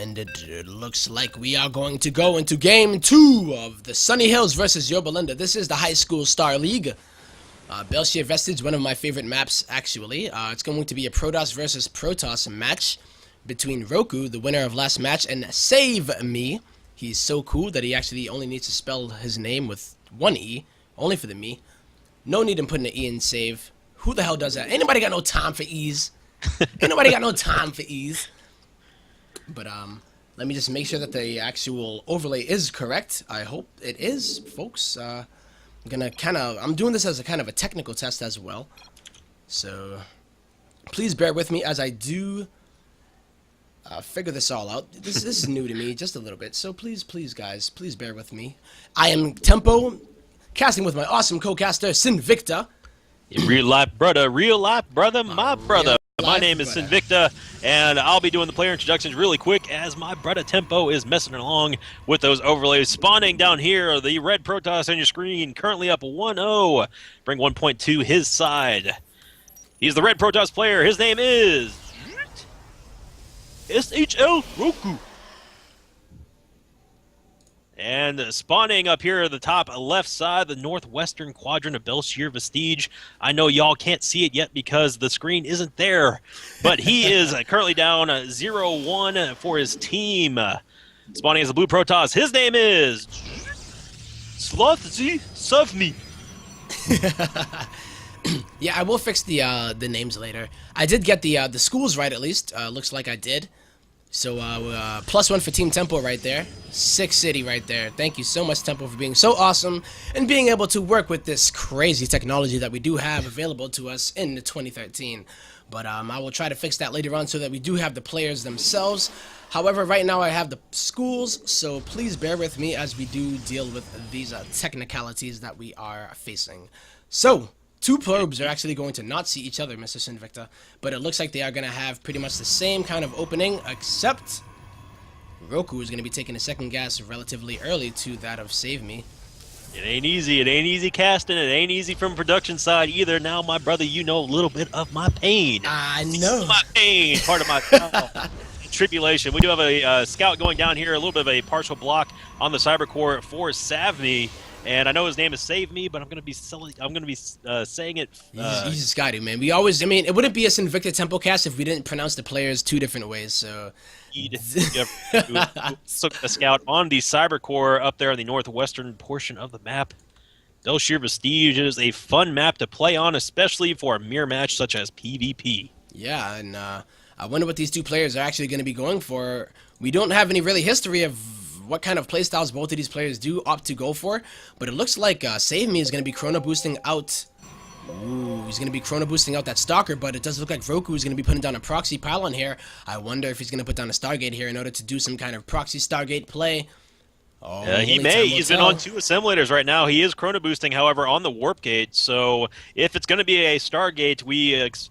And it looks like we are going to go into Game 2 of the Sunny Hills versus Yorba. This is the High School Star League. Bel'Shir Vestige, one of my favorite maps, actually. It's going to be a Protoss versus Protoss match between Roku, the winner of last match, and SaVMe. He's so cool that he actually only needs to spell his name with one E, only for the me. No need in putting an E in save. Who the hell does that? Ain't nobody got no time for E's. Ain't nobody got no time for E's. But let me just make sure that the actual overlay is correct. I hope it is, folks. I'm doing this as a kind of a technical test as well. So please bear with me as I do figure this all out. This is new to me, just a little bit. So please, guys, please bear with me. I am Tempo, casting with my awesome co-caster, Sinvicta. Real life brother, my brother. My name is Sinvicta, and I'll be doing the player introductions really quick as my brother Tempo is messing along with those overlays. Spawning down here, the red Protoss on your screen, currently up 1-0. Bring 1.2 his side. He's the red Protoss player. His name is SHL Roku. And spawning up here at the top left side, the northwestern quadrant of Bel'Shir Vestige. I know y'all can't see it yet because the screen isn't there, but he is currently down 0-1 for his team. Spawning as a blue Protoss, his name is SaVMe. Yeah, I will fix the names later. I did get the schools right, at least. Looks like I did. So, +1 for Team Tempo right there. Sick city right there. Thank you so much, Tempo, for being so awesome and being able to work with this crazy technology that we do have available to us in 2013. But I will try to fix that later on so that we do have the players themselves. However, right now I have the schools, so please bear with me as we do deal with these technicalities that we are facing. So, two probes are actually going to not see each other, Mr. Sinvicta, but it looks like they are going to have pretty much the same kind of opening, except Roku is going to be taking a second gas relatively early to that of SaVMe. It ain't easy. It ain't easy casting. It ain't easy from production side either. Now, my brother, you know a little bit of my pain. I know. My pain, part of my tribulation. We do have a scout going down here, a little bit of a partial block on the cyber core for SaVMe. And I know his name is SaVMe, but I'm gonna be saying it. He's a Scotty, man. We always, I mean, it wouldn't be a Sinvicta Tempo cast if we didn't pronounce the players two different ways. So, a scout on the cyber core up there in the northwestern portion of the map. Bel'Shir Vestige is a fun map to play on, especially for a mirror match such as PvP. Yeah, and I wonder what these two players are actually going to be going for. We don't have any really history of what kind of playstyles both of these players do opt to go for, but it looks like SaVMe is going to be chrono boosting out. Ooh, he's going to be chrono boosting out that Stalker, but it does look like Roku is going to be putting down a proxy pylon here. I wonder if he's going to put down a Stargate here in order to do some kind of proxy Stargate play. Oh, he may. He's been on 2 assimilators right now. He is chrono boosting, however, on the warp gate. So if it's going to be a Stargate,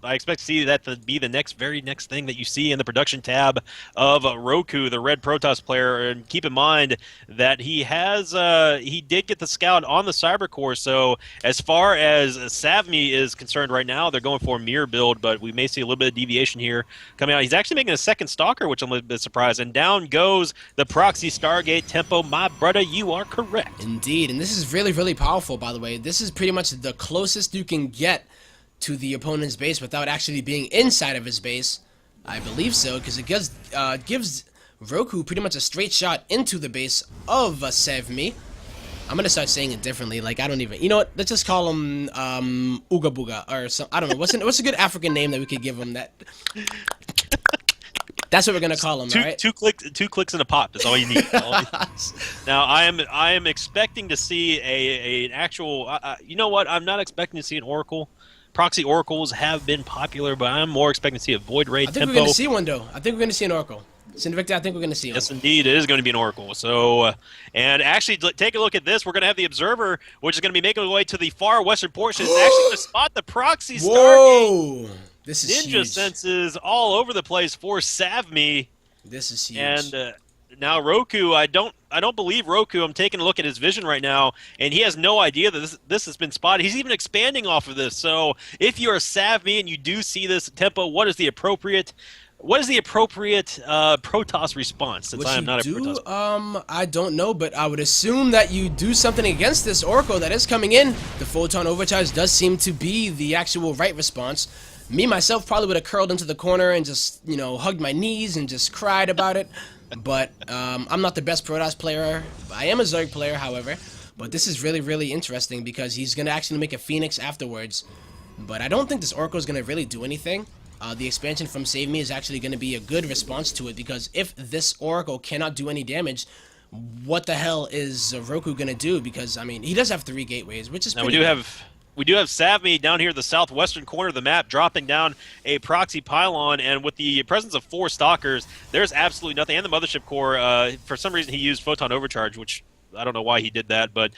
I expect to see that to be the very next thing that you see in the production tab of Roku, the red Protoss player. And keep in mind that he did get the scout on the cyber core. So as far as SaVMe is concerned right now, they're going for a mirror build, but we may see a little bit of deviation here coming out. He's actually making a second Stalker, which I'm a little bit surprised. And down goes the proxy Stargate Tempo. My brother, you are correct. Indeed, and this is really, really powerful, by the way. This is pretty much the closest you can get to the opponent's base without actually being inside of his base. I believe so, because it gives Roku pretty much a straight shot into the base of SaVMe. I'm going to start saying it differently, like I don't even, you know what, let's just call him Ooga Booga, or some, I don't know, what's a good African name that we could give him that... That's what we're gonna call him, right? Two clicks in a pop. That's all you need. Now, I am expecting to see an actual. You know what? I'm not expecting to see an Oracle. Proxy Oracles have been popular, but I'm more expecting to see a Void Raid Tempo. I think we're gonna see one though. I think we're gonna see an Oracle. Sinvicta, I think we're gonna see one. Yes, indeed, it is going to be an Oracle. So, and actually, take a look at this. We're going to have the Observer, which is going to be making its way to the far western portion. It's actually going to spot the Proxy Stargate. Whoa! This is Ninja huge. senses all over the place for SaVMe. This is huge. And now Roku, I don't believe Roku. I'm taking a look at his vision right now, and he has no idea that this has been spotted. He's even expanding off of this. So if you're a SaVMe and you do see this Tempo, what is the appropriate What is the appropriate Protoss response, since What I you am not a do, Protoss? I don't know, but I would assume that you do something against this Oracle that is coming in. The Photon Overcharge does seem to be the actual right response. Me, myself, probably would have curled into the corner and just, you know, hugged my knees and just cried about it. But I'm not the best Protoss player. I am a Zerg player, however. But this is really, really interesting because he's going to actually make a Phoenix afterwards. But I don't think this Oracle is going to really do anything. The expansion from SaVMe is actually going to be a good response to it, because if this Oracle cannot do any damage, what the hell is Roku going to do? Because, I mean, he does have 3 gateways, which is Now pretty good. we do have SaVMe down here in the southwestern corner of the map, dropping down a proxy pylon, and with the presence of 4 stalkers, there's absolutely nothing. And the mothership core, for some reason, he used photon overcharge, which I don't know why he did that, but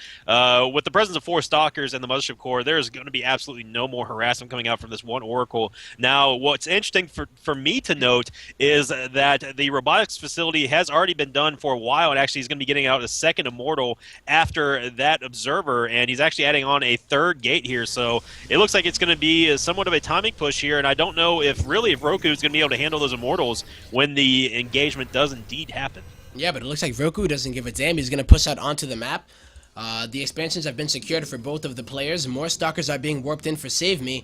with the presence of 4 stalkers and the mothership core, there's going to be absolutely no more harassment coming out from this one Oracle. Now, what's interesting for me to note is that the robotics facility has already been done for a while, and actually he's going to be getting out a second Immortal after that Observer, and he's actually adding on a 3rd gate here, so it looks like it's going to be somewhat of a timing push here, and I don't know if Roku is going to be able to handle those Immortals when the engagement does indeed happen. Yeah, but it looks like Roku doesn't give a damn. He's going to push out onto the map. The expansions have been secured for both of the players. More stalkers are being warped in for SaVMe.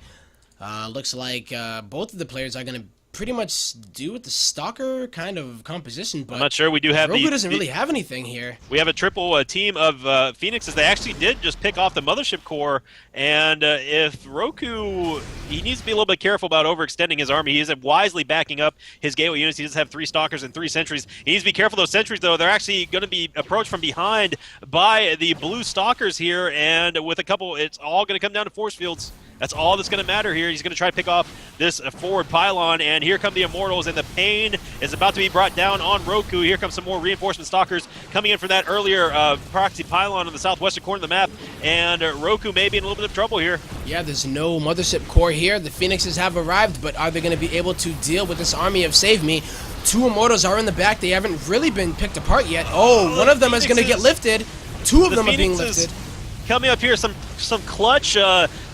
Looks like both of the players are going to pretty much do with the stalker kind of composition, but I'm not sure. We do have Roku doesn't really have anything here. We have a triple team of Phoenixes. They actually did just pick off the mothership core, and if Roku, he needs to be a little bit careful about overextending his army. He is wisely backing up his gateway units. He does have 3 stalkers and 3 sentries. He needs to be careful of those sentries, though. They're actually going to be approached from behind by the blue stalkers here, and with a couple, it's all going to come down to force fields. That's all that's going to matter here. He's going to try to pick off this forward pylon, and here come the Immortals, and the pain is about to be brought down on Roku. Here comes some more reinforcement stalkers coming in from that earlier proxy pylon on the southwestern corner of the map, and Roku may be in a little bit of trouble here. Yeah, there's no mothership core here. The Phoenixes have arrived, but are they going to be able to deal with this army of SaVMe? 2 Immortals are in the back. They haven't really been picked apart yet. Oh, one of them is going to get lifted. 2 of them are being lifted. Coming up here, some clutch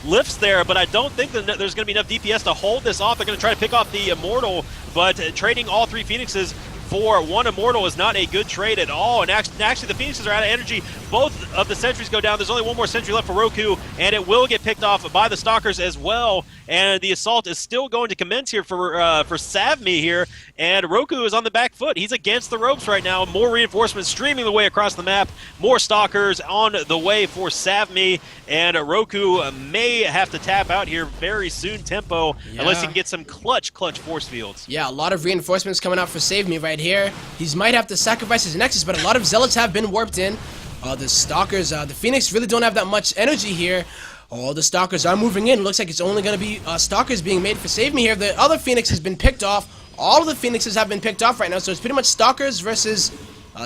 lifts there, but I don't think that there's going to be enough DPS to hold this off. They're going to try to pick off the Immortal, but trading all 3 Phoenixes for 1 Immortal is not a good trade at all. And actually, the Phoenixes are out of energy. Both of the sentries go down. There's only 1 more sentry left for Roku, and it will get picked off by the Stalkers as well. And the assault is still going to commence here for SaVMe here. And Roku is on the back foot. He's against the ropes right now. More reinforcements streaming the way across the map. More Stalkers on the way for SaVMe. And Roku may have to tap out here very soon tempo, unless he can get some clutch force fields. Yeah, a lot of reinforcements coming out for SaVMe right here. He might have to sacrifice his Nexus, but a lot of Zealots have been warped in. The Stalkers, the Phoenix really don't have that much energy here. All the Stalkers are moving in. Looks like it's only going to be Stalkers being made for SaVMe here. The other Phoenix has been picked off. All of the Phoenixes have been picked off right now, so it's pretty much Stalkers versus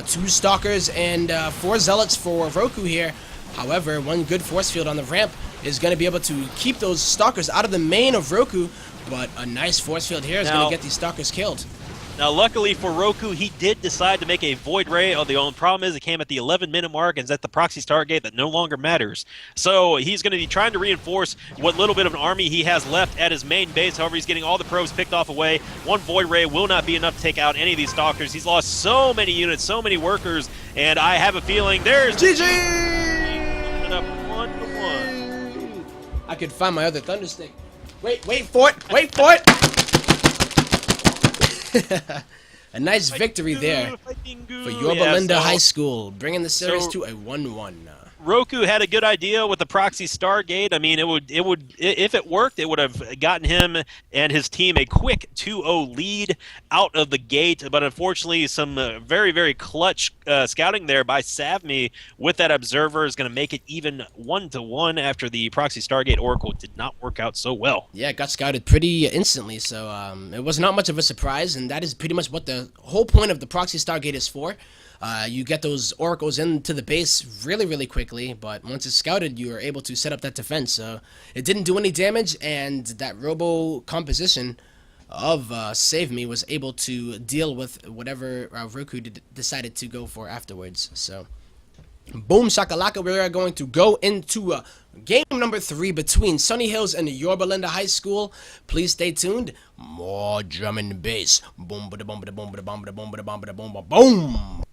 2 Stalkers and 4 Zealots for Roku here. However, 1 good force field on the ramp is going to be able to keep those Stalkers out of the main of Roku, but a nice force field here is going to get these Stalkers killed. Now, luckily for Roku, he did decide to make a Void Ray. The only problem is it came at the 11-minute mark and is at the proxy start gate that no longer matters. So he's going to be trying to reinforce what little bit of an army he has left at his main base. However, he's getting all the probes picked off away. 1 Void Ray will not be enough to take out any of these Stalkers. He's lost so many units, so many workers, and I have a feeling there's GG! Up 1-1. I could find my other Thunderstick. Wait for it! Wait for it! A nice victory there for Yorba High School, bringing the series to a 1-1. Roku had a good idea with the proxy Stargate. I mean, it would if it worked, it would have gotten him and his team a quick 2-0 lead out of the gate. But unfortunately, some very, very clutch scouting there by SaVMe with that observer is going to make it even 1-1 after the proxy Stargate Oracle did not work out so well. Yeah, it got scouted pretty instantly, so it was not much of a surprise, and that is pretty much what the whole point of the proxy Stargate is for. You get those oracles into the base really, really quickly, but once it's scouted, you are able to set up that defense. So it didn't do any damage, and that robo composition of SaVMe was able to deal with whatever Roku decided to go for afterwards. So Boom shakalaka, we are going to go into game number 3 between Sunny Hills and Yorba High School. Please stay tuned. More drum and bass. Boom, ba da boom, ba da boom, ba da boom, ba da boom, ba da boom, ba da boom, ba boom.